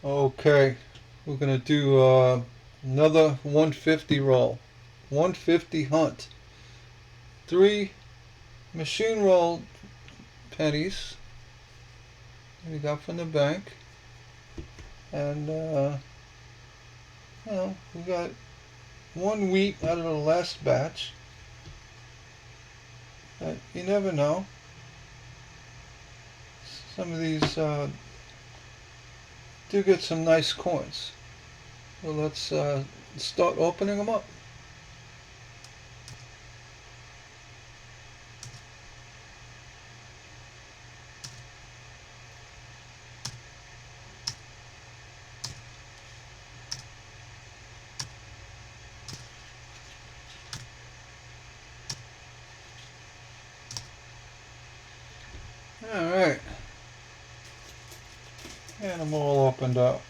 Okay, we're gonna do another 150 roll. 150 hunt. Three machine roll pennies we got from the bank. And, we got one wheat out of the last batch. But you never know. Some of these do get some nice coins. So let's start opening them up. Alright. And I'm all opened up.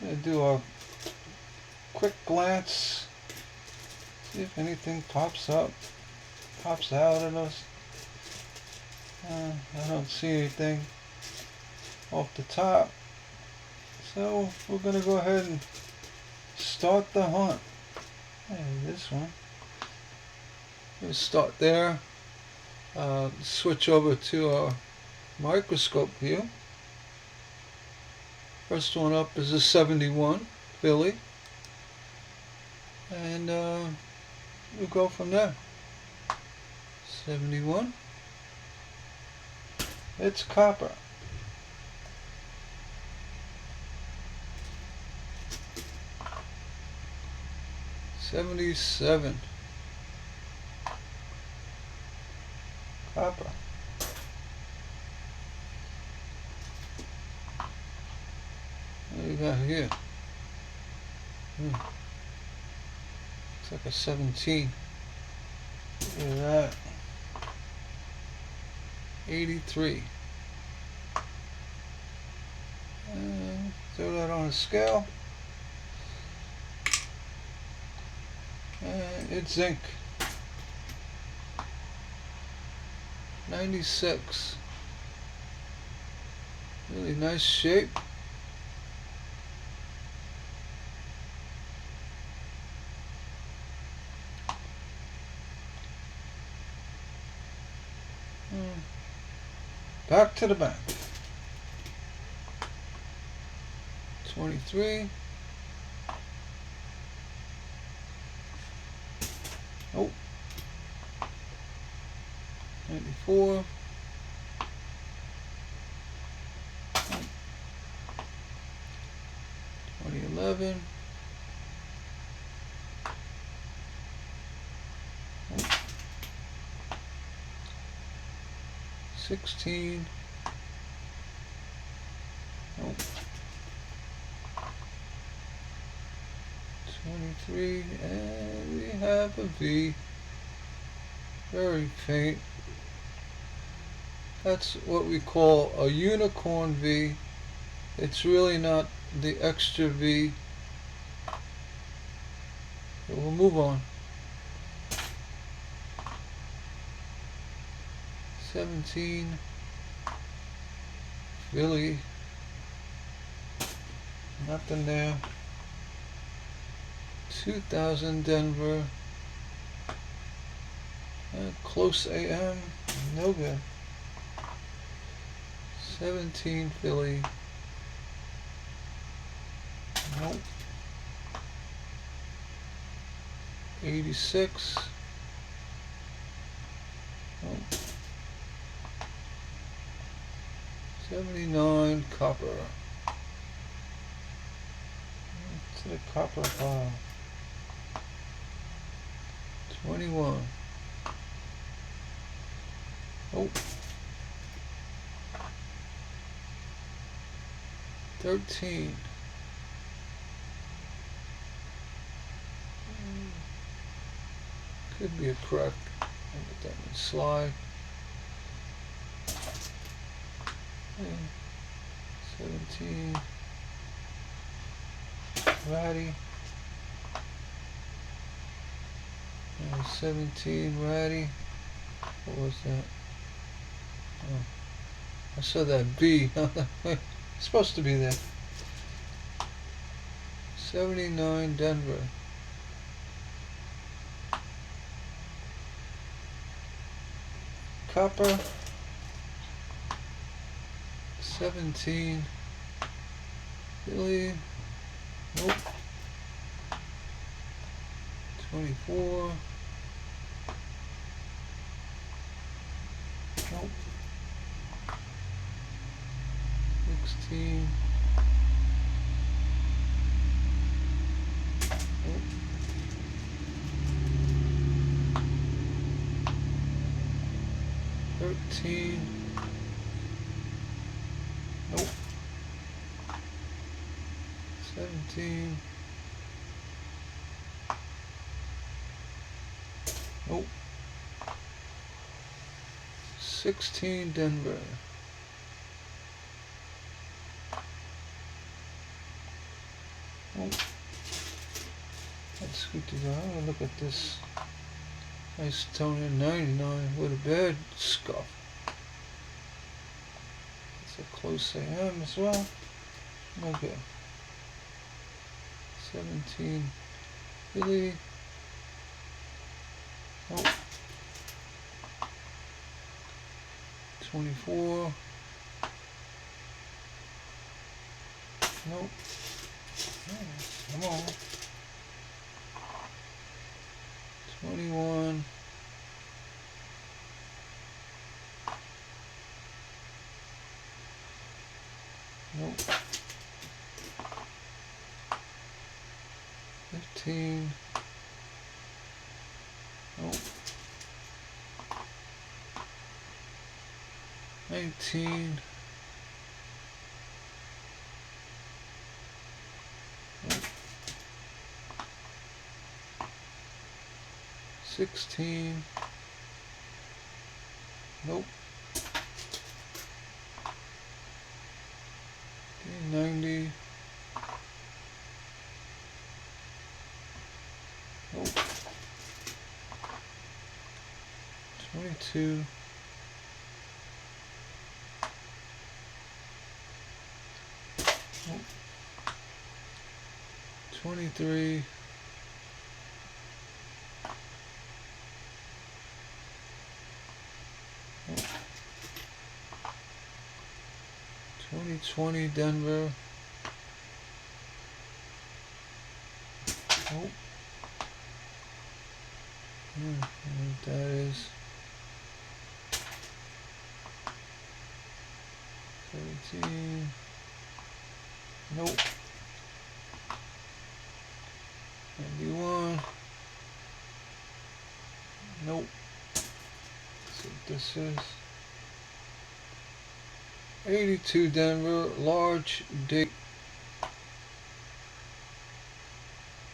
I'm going to do a quick glance. See if anything pops out of us. I don't see anything off the top. So we're going to go ahead and start the hunt. And this one. We'll start there. Switch over to our microscope view. First one up is a 71 Philly. And we'll go from there. 71. It's copper. $77. Copper. What do you got here? Looks like a 17. Look at that. 83. And throw that on a scale. And it's zinc. 96. Really nice shape. Back to the bank. 23. Oh. 94. 2011. 16. Oh. 23. And we have a V. Very faint. That's what we call a unicorn V. It's really not the extra V. So we'll move on. 17. Philly. Nothing there. 2000 Denver. Close AM. No good. 17 Philly. Nope. 86. Nope. 79 copper. To the copper pile. 21. Oh. 13. Could be a crack. I'll let that one slide. 17. Ratty. 17 Ratty. What was that? Oh, I saw that B. It's supposed to be there. 79 Denver. Copper 17 Philly. Nope. 24. Nope. 16. Nope. 13. Nope. 17. Nope. 16 Denver. Nope. Let's scoot these out. I'm gonna look at this nice Tony 99 with a bad scuff. It's a close AM as well. Okay. 17 Philly. Nope. 24. Nope. Come on. 21. Nope. 15. Nope. 19. Nope. 16. Nope. 90. Nope. 22. Nope. 23. Nope. 2020 Denver. Nope. I don't know what that is. 17. Nope. 91. Nope. That's what this is. 82 Denver, large date.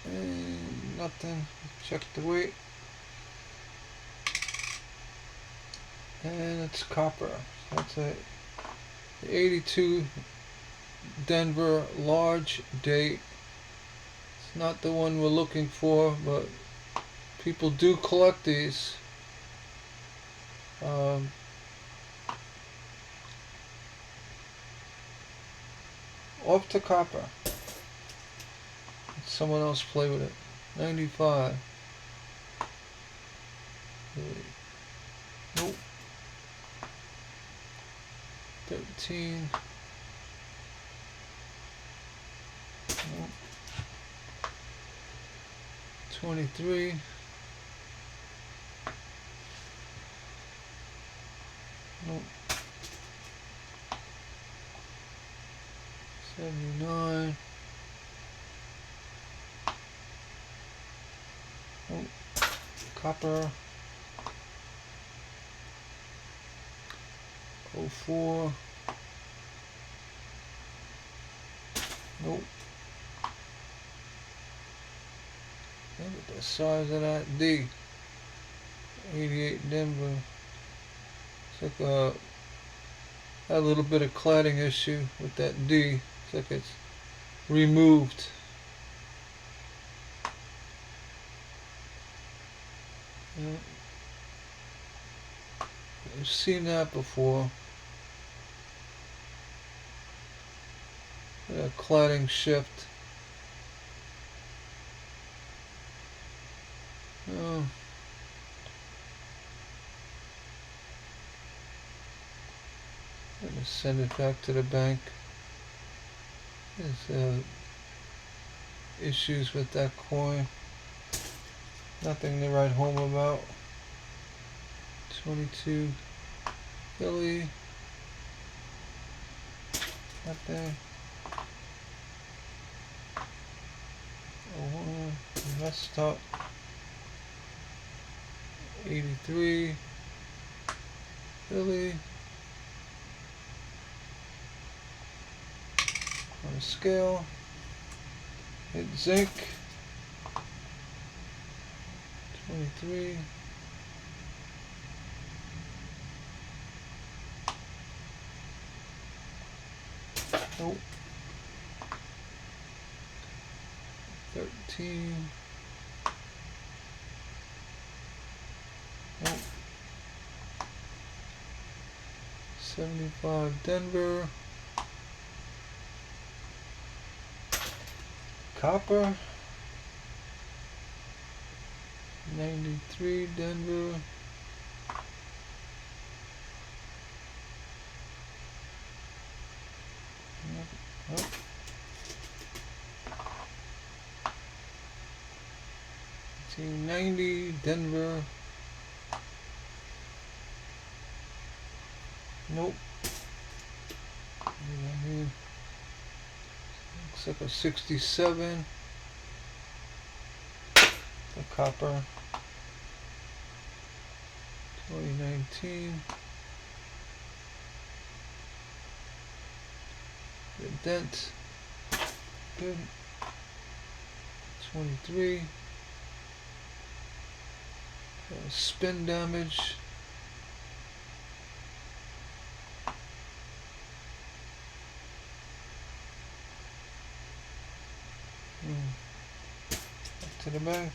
And nothing. Check the weight. And it's copper. So that's it. The 82 Denver large date. It's not the one we're looking for, but people do collect these. Off to copper. Let someone else play with it. 95. Nope. 13. Nope. 23. Nope. 79. Nope. Copper. 04. Nope. Look at the size of that D. 88 Denver. It's like a little bit of cladding issue with that D. It's like it's removed. Yeah. I've seen that before. A cladding shift. Gonna send it back to the bank. There's issues with that coin. Nothing to write home about. 22 Philly. Nothing. Oh, messed up. 83 Philly. On a scale. Hit zinc. 23. Nope. 13. Nope. 75 Denver. Copper. 93 Denver. Nope. 1890 Denver. Nope. Looks like a 67. The copper. 2019. The dent. Good. 23. Spin damage. Back to the bank.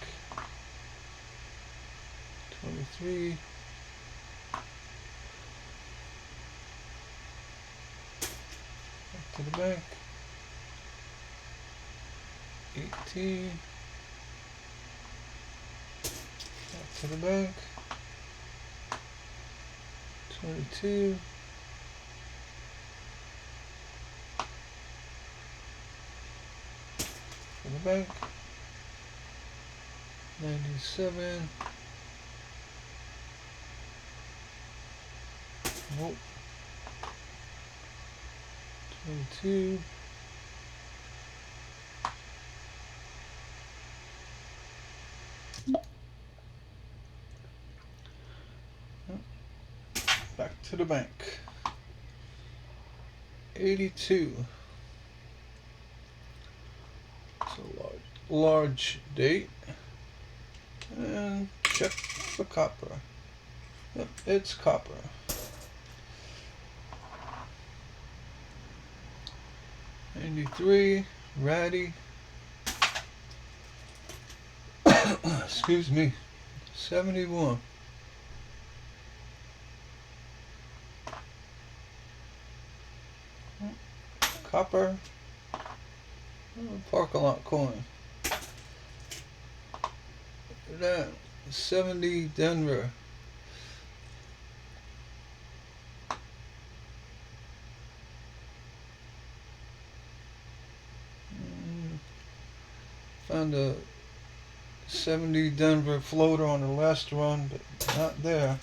23. Back to the bank. 18. Back to the bank. 22. To the bank. 97. Nope. 22. Back to the bank. 82. It's a large date. And check for copper. Yep, it's copper. '93, Ratty. Excuse me. 71. Copper. Parking lot coin. That 70 Denver. Found a 70 Denver floater on the last run, but not there.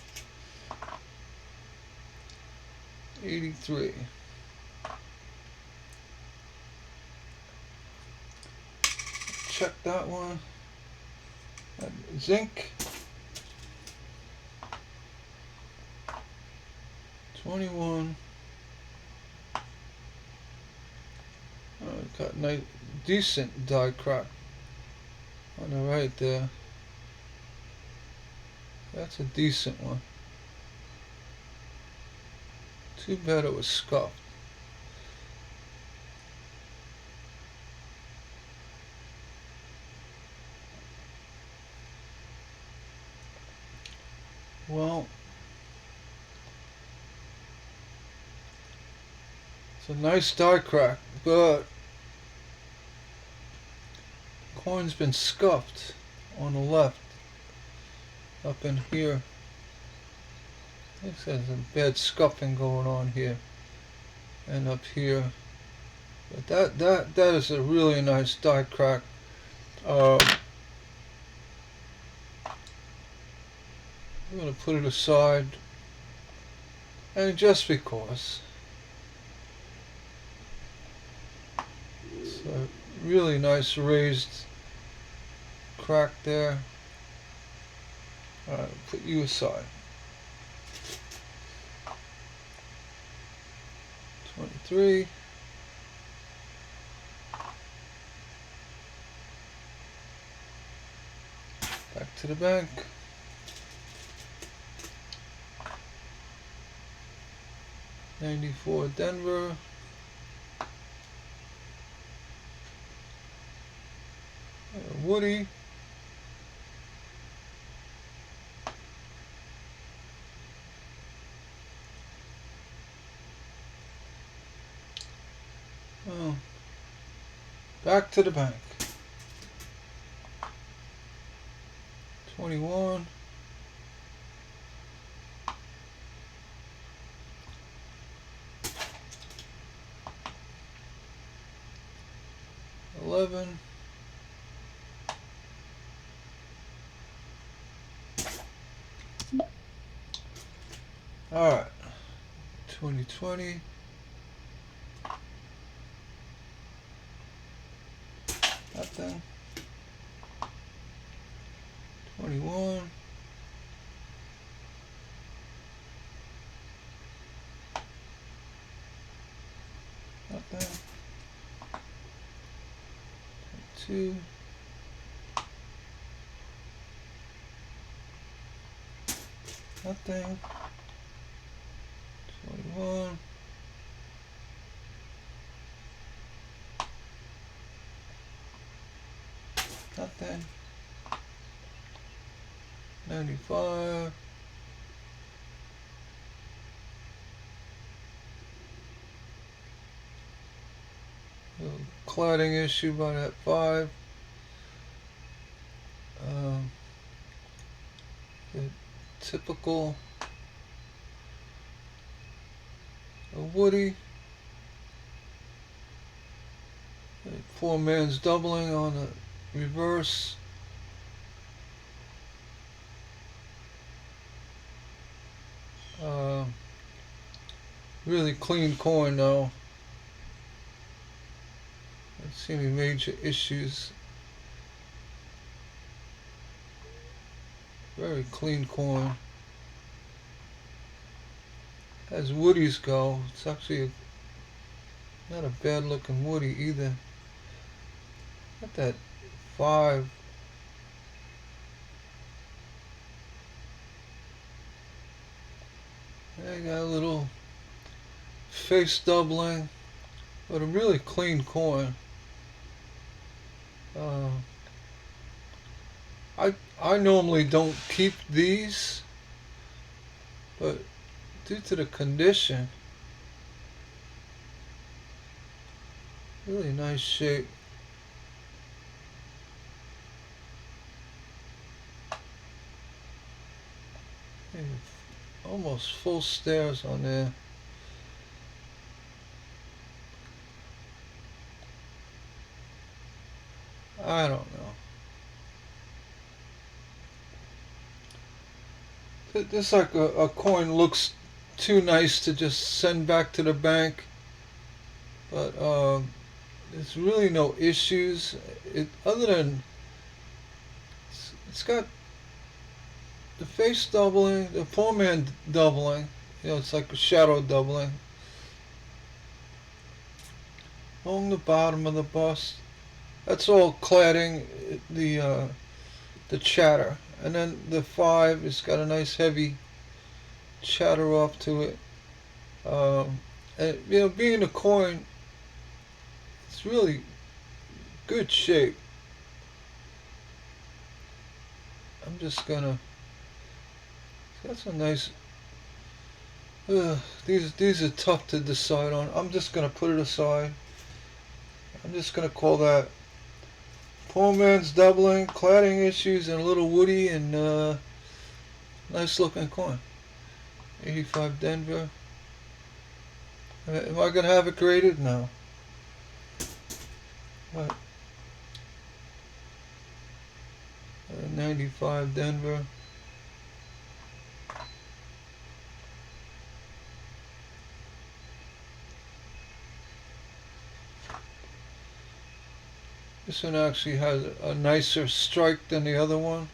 83. Check that one. Zinc. 21. Got nice, decent die crack on the right there. That's a decent one. Too bad it was scuffed. Well, it's a nice die crack, but coin's been scuffed on the left. up in here. There's some bad scuffing going on here and up here. But that is a really nice die crack. I'm going to put it aside, and just because. It's a really nice raised crack there. Alright, put you aside. 23. Back to the bank. '94 Denver. Woody. Oh. Back to the bank. 21. $11. All right. 2020. Nothing. 21. Nothing. 22. Nothing. 21. Nothing. 95. Little cladding issue by that 5. The typical Woody. Poor man's doubling on the reverse. Really clean coin though. I don't see any major issues. Very clean coin. As Woodies go, it's actually not a bad looking Woody either. Got that 5. I got a little face doubling, but a really clean coin. I normally don't keep these, but due to the condition, really nice shape. Almost full stairs on there. I don't know. This like a coin looks too nice to just send back to the bank, but there's really no issues. Other than it's got the face doubling, the poor man doubling. You know, it's like a shadow doubling along the bottom of the bust. That's all cladding, the chatter, and then the 5 has got a nice heavy chatter off to it. And you know, being a coin, it's really good shape. I'm just gonna. That's a nice. These are tough to decide on. I'm just gonna put it aside. I'm just gonna call that poor man's doubling, cladding issues, and a little Woody, and Nice looking coin. 85 Denver. Am I gonna have it graded? No. What? 95 Denver. This one actually has a nicer strike than the other one.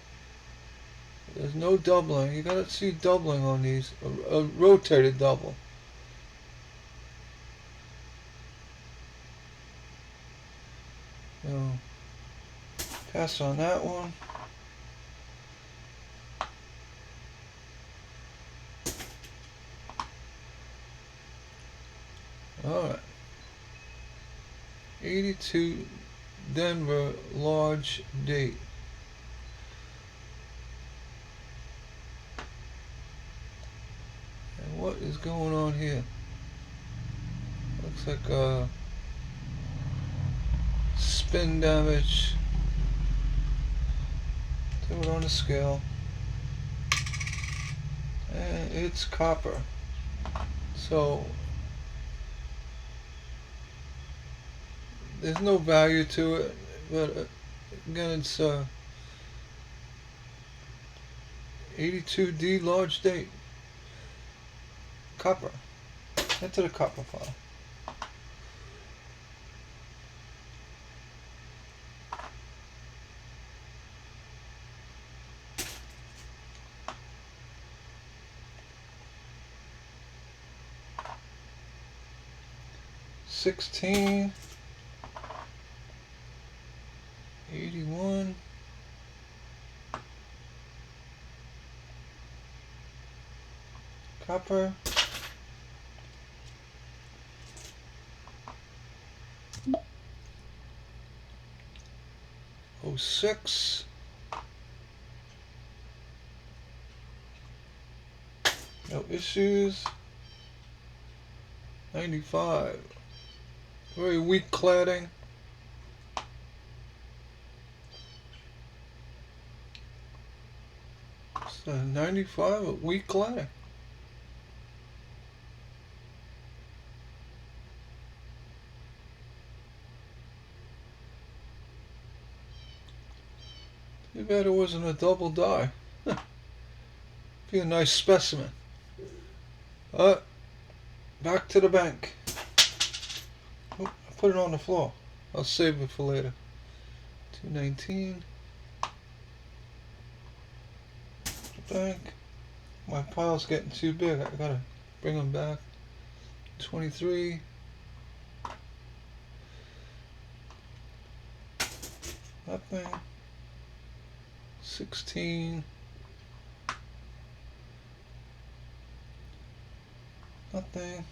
There's no doubling. You gotta see doubling on these. A rotated double. So, pass on that one. Alright. 82 Denver large date. And what is going on here? Looks like spin damage. Do it on the scale. And it's copper. So there's no value to it, but again, it's 82D large date. Copper. Into the copper file. $16. 81. Copper. '06. No issues. 95. Very weak cladding. It's 95, a weak cladding. Too bad it wasn't a double die. Be a nice specimen. Back to the bank. Oh, I put it on the floor. I'll save it for later. 219. The bank. My pile's getting too big. I gotta bring them back. 23. Nothing. 16. Nothing.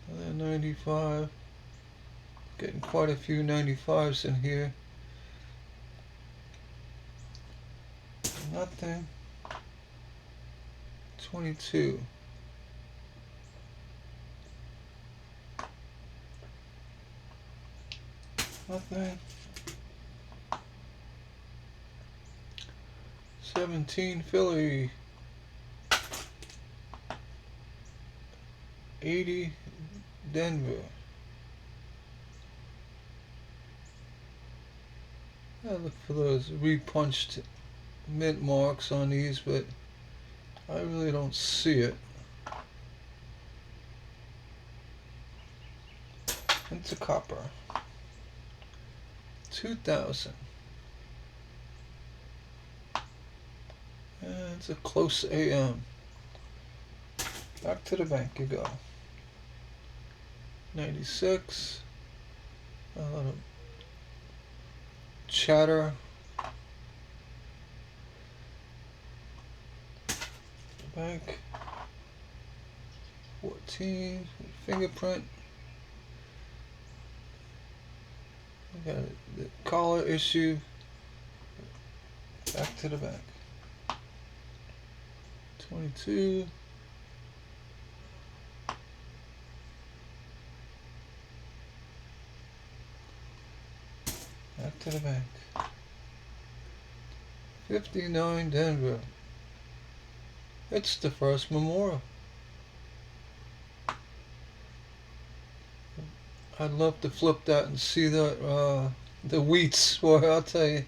Another 95. Getting quite a few 95s in here. Nothing. 22. Nothing. 17 Philly. 80 Denver. I look for those repunched mint marks on these, but I really don't see it. Into copper. 2000. And it's a close AM. Back to the bank you go. 96. A lot of chatter. Bank. 14. Fingerprint. We got the collar issue. Back to the bank. 22. Back to the bank. 59 Denver. It's the first memorial. I'd love to flip that and see the wheats. Boy, I'll tell you.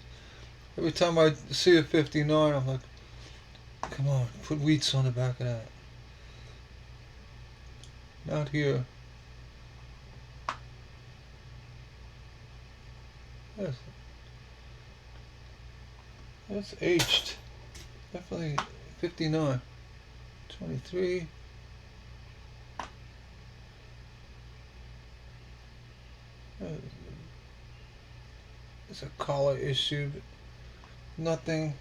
Every time I see a 59, I'm like, come on, put wheats on the back of that. Not here. Yes. That's aged. Definitely 59. 23. It's a collar issue. Nothing.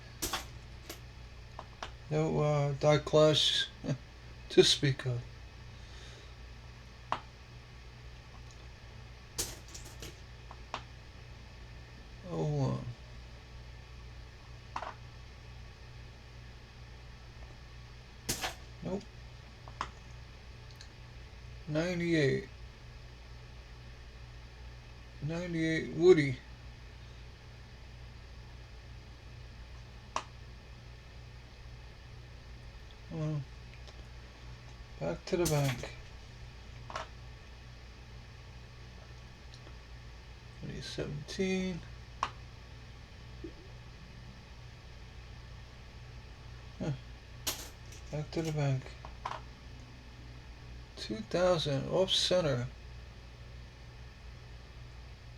No die clash to speak of. Oh, nope. 98. 98 Woody. Back to the bank. 2017. Back to the bank. 2000 off center.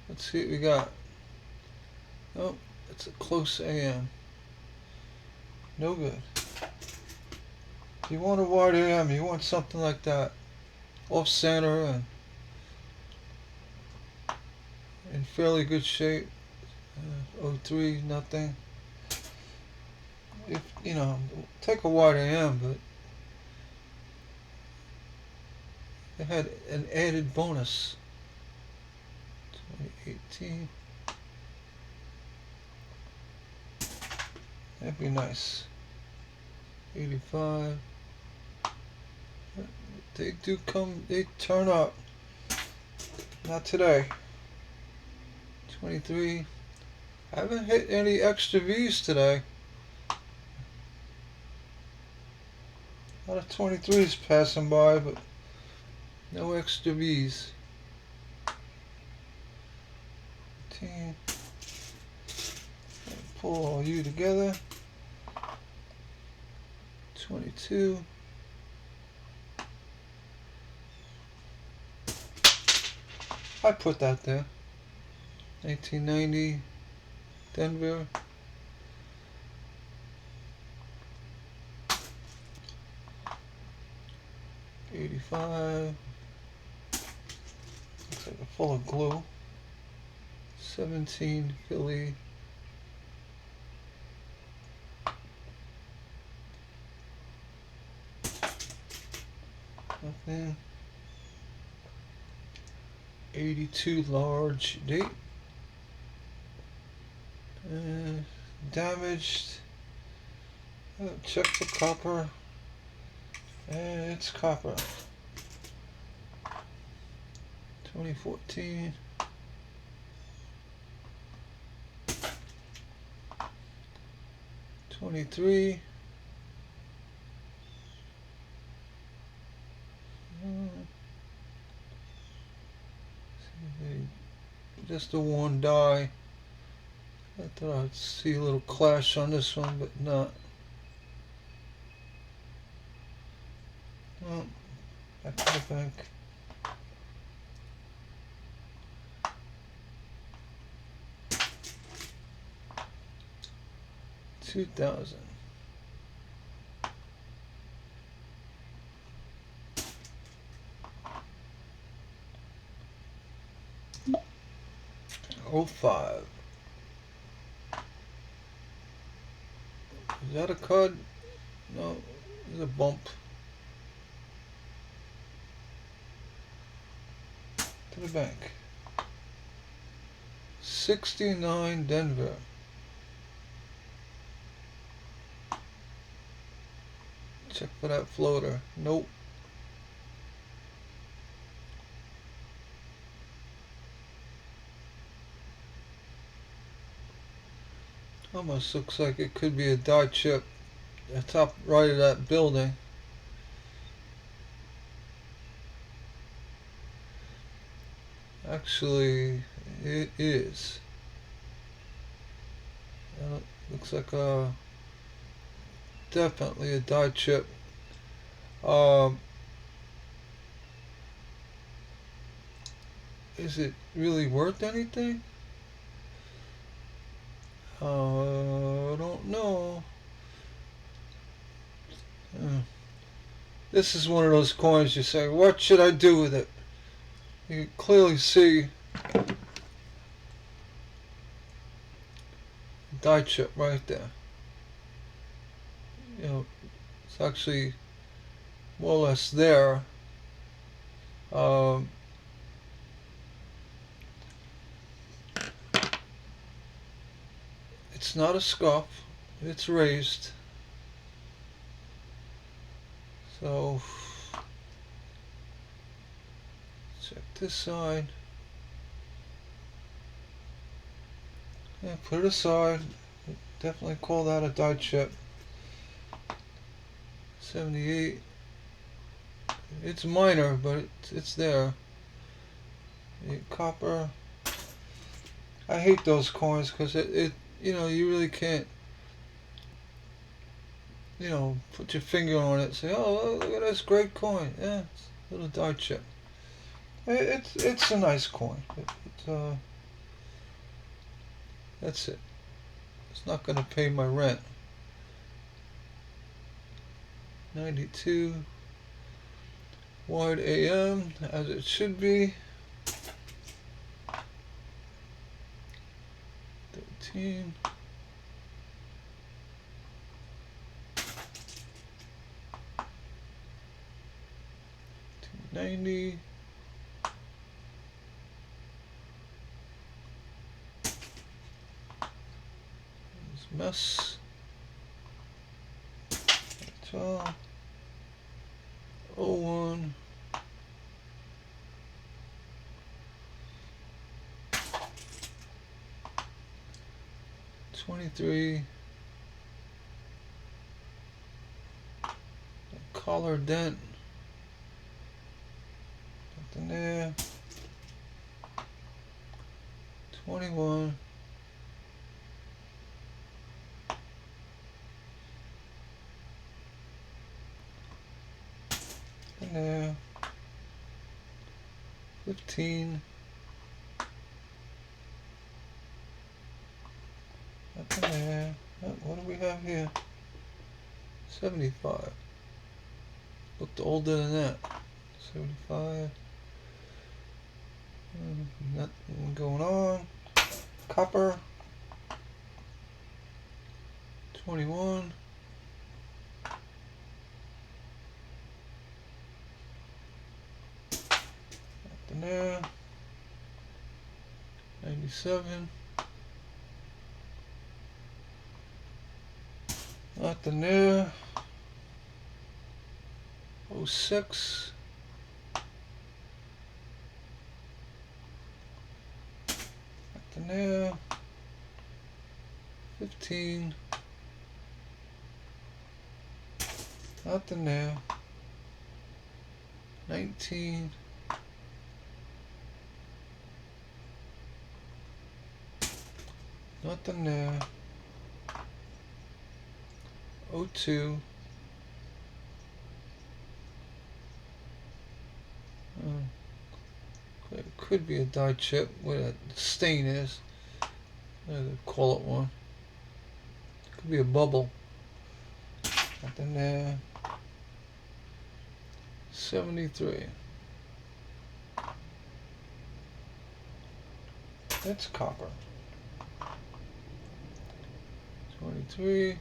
Let's see what we got. Oh, it's a close AM. No good. If you want a wide AM, you want something like that. Off center and in fairly good shape. 03, nothing. If you know, take a wide AM, but it had an added bonus. 2018. That'd be nice. 85. They do come, they turn up. Not today. 23. I haven't hit any extra V's today. A lot of 23s passing by, but no extra V's. 15. Pull all you together. 22. I put that there. 1990 Denver. '85. Looks like a full of glue. 17 Philly. Nothing. 82 large date. Damaged. Check the copper. And it's copper. 2014. '23. Just a one die. I thought I'd see a little clash on this one, but not. Oh, back to the bank. $2,000. '05. Is that a cud? No, it's a bump. To the bank. 69 Denver. Check for that floater. Nope. Almost looks like it could be a die chip. The top right of that building. Actually, it is. Looks like definitely a die chip. Is it really worth anything? I don't know. This is one of those coins you say, what should I do with it? You can clearly see die chip right there. You know, it's actually more or less there. It's not a scuff. It's raised. So check this side. Yeah, put it aside. Definitely call that a die chip. 78. It's minor, but it's there. Copper. I hate those coins because it you know, you really can't, you know, put your finger on it and say, oh, look at this great coin. Yeah, it's a little die chip. It's a nice coin. That's it. It's not going to pay my rent. 92 wide AM as it should be. 13. 90. Mess. 12. 01. 23. Collar dent. Nothing there. 21. Nothing there. 15. Nothing there. What do we have here? 75. Looked older than that. 75. Nothing going on. Copper. 21. Nothing there. 97. Nothing there. 06. Nothing there. 15. Nothing there. 19. Nothing there. 02. It could be a die chip where that stain is. I'll call it one. Could be a bubble. Nothing there. 73. That's copper. 23.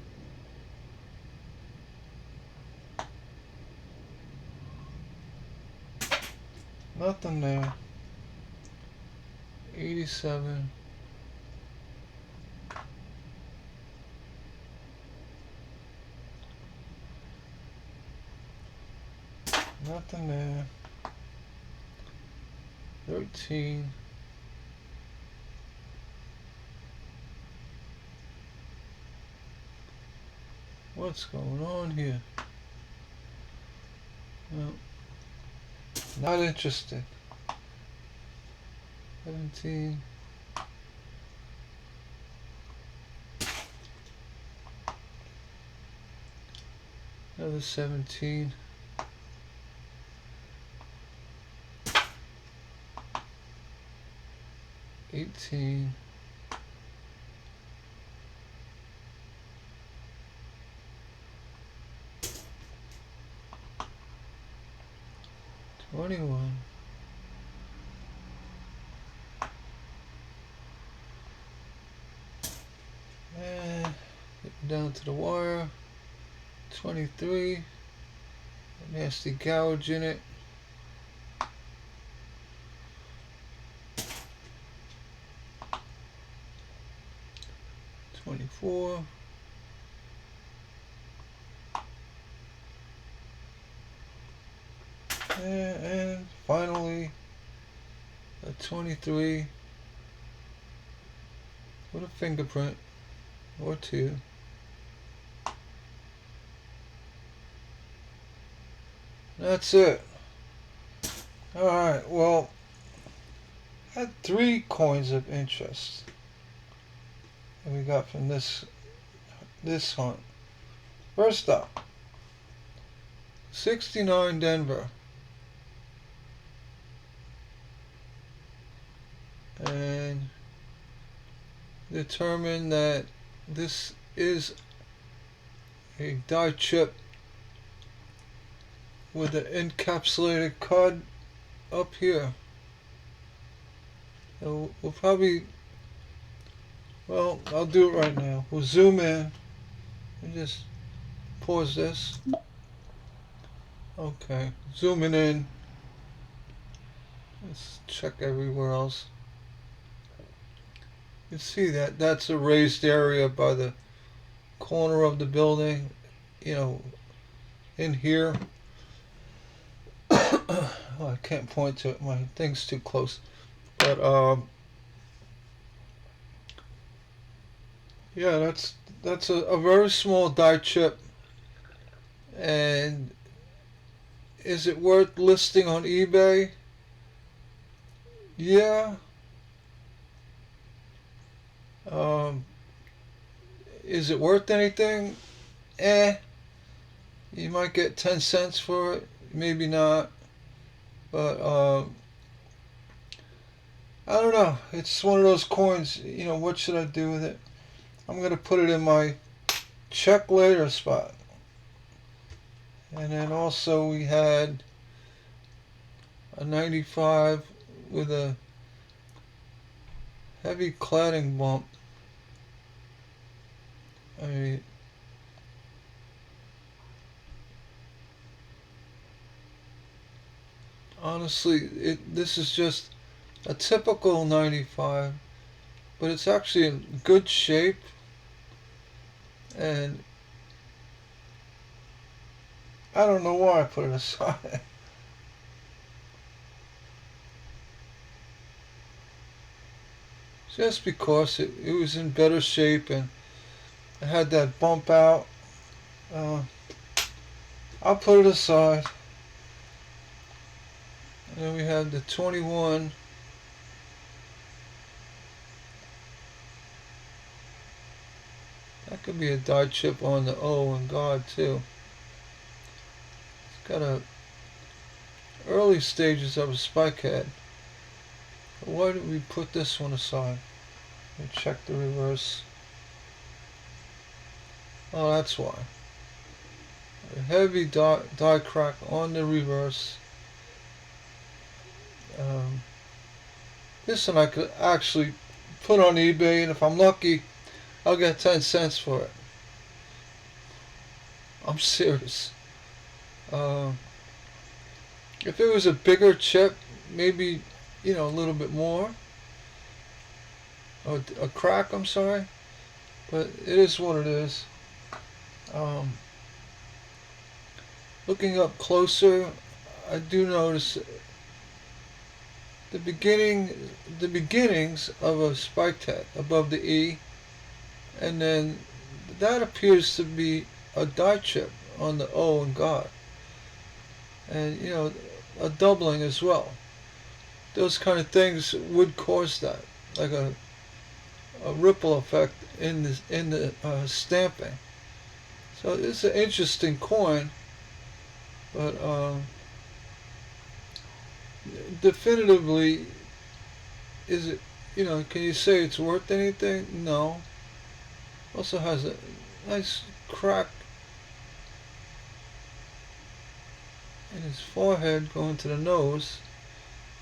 Nothing there. 87. Nothing there. 13. What's going on here? No, not interested. 17. Another 17. 18. 21. And getting down to the wire. 23. A nasty gouge in it. 24. And finally a 23 with a fingerprint or two. That's it. Alright, well, I had 3 coins of interest that we got from this hunt. First up, 69 Denver. And determine that this is a die chip with an encapsulated cud up here. So we'll probably, well, I'll do it right now. We'll zoom in and just pause this. Okay, zooming in. Let's check everywhere else. You can see that that's a raised area by the corner of the building, you know, in here. Oh, I can't point to it, my thing's too close. But yeah, that's a very small die chip. And is it worth listing on eBay? Yeah. Is it worth anything? You might get 10 cents for it, maybe not. But I don't know. It's one of those coins, you know, what should I do with it? I'm going to put it in my check later spot. And then also we had a 95 with a heavy cladding bump. I mean, honestly, this is just a typical 95, but it's actually in good shape. And I don't know why I put it aside. Just because it was in better shape and it had that bump out. I'll put it aside. And then we have the 21. That could be a die chip on the O and God too. It's got a early stages of a spike head. Why did we put this one aside? Let me check the reverse. Oh, that's why. A heavy die crack on the reverse. This one I could actually put on eBay, and if I'm lucky, I'll get 10 cents for it. I'm serious. If it was a bigger chip, maybe, you know, a little bit more. Or a crack, I'm sorry. But it is what it is. Looking up closer, I do notice the beginnings of a spike head above the E, and then that appears to be a die chip on the O and God, and a doubling as well. Those kind of things would cause that, like a ripple effect in the stamping. So it's an interesting coin, but definitively, is it? Can you say it's worth anything? No. Also has a nice crack in his forehead going to the nose.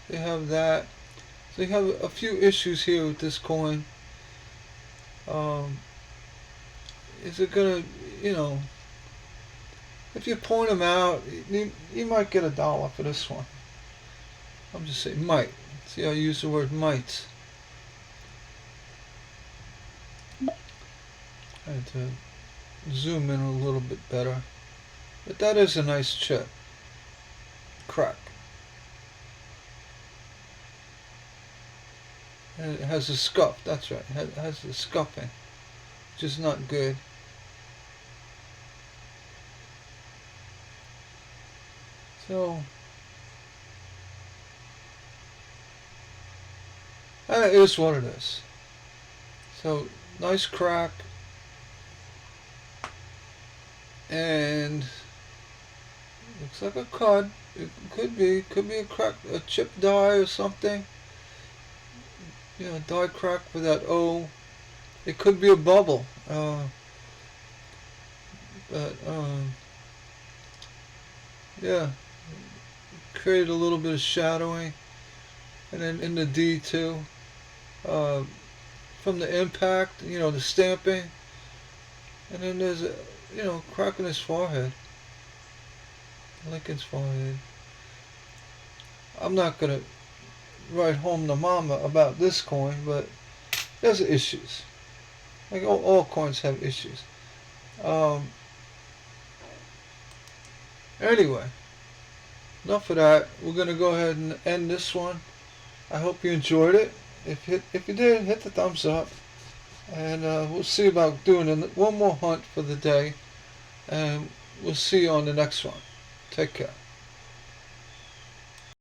They have that. So you have a few issues here with this coin. Is it gonna, if you point them out, you might get $1 for this one. I'm just saying might. See, I use the word might. I had to zoom in a little bit better. But that is a nice chip. Crack. And it has a scuff, that's right. It has the scuffing, which is not good. So, that is what it is. So, nice crack. And looks like a cud. It could be a crack, a chip die or something. Die crack for that O. It could be a bubble. But yeah, created a little bit of shadowing, and then in the D too, from the impact, the stamping, and then there's a crack in his forehead, Lincoln's forehead. I'm not gonna write home to mama about this coin, but there's issues. Like all coins have issues. Anyway, enough of that. We're gonna go ahead and end this one. I hope you enjoyed it. If you did, hit the thumbs up, and we'll see about doing one more hunt for the day, and we'll see you on the next one. Take care.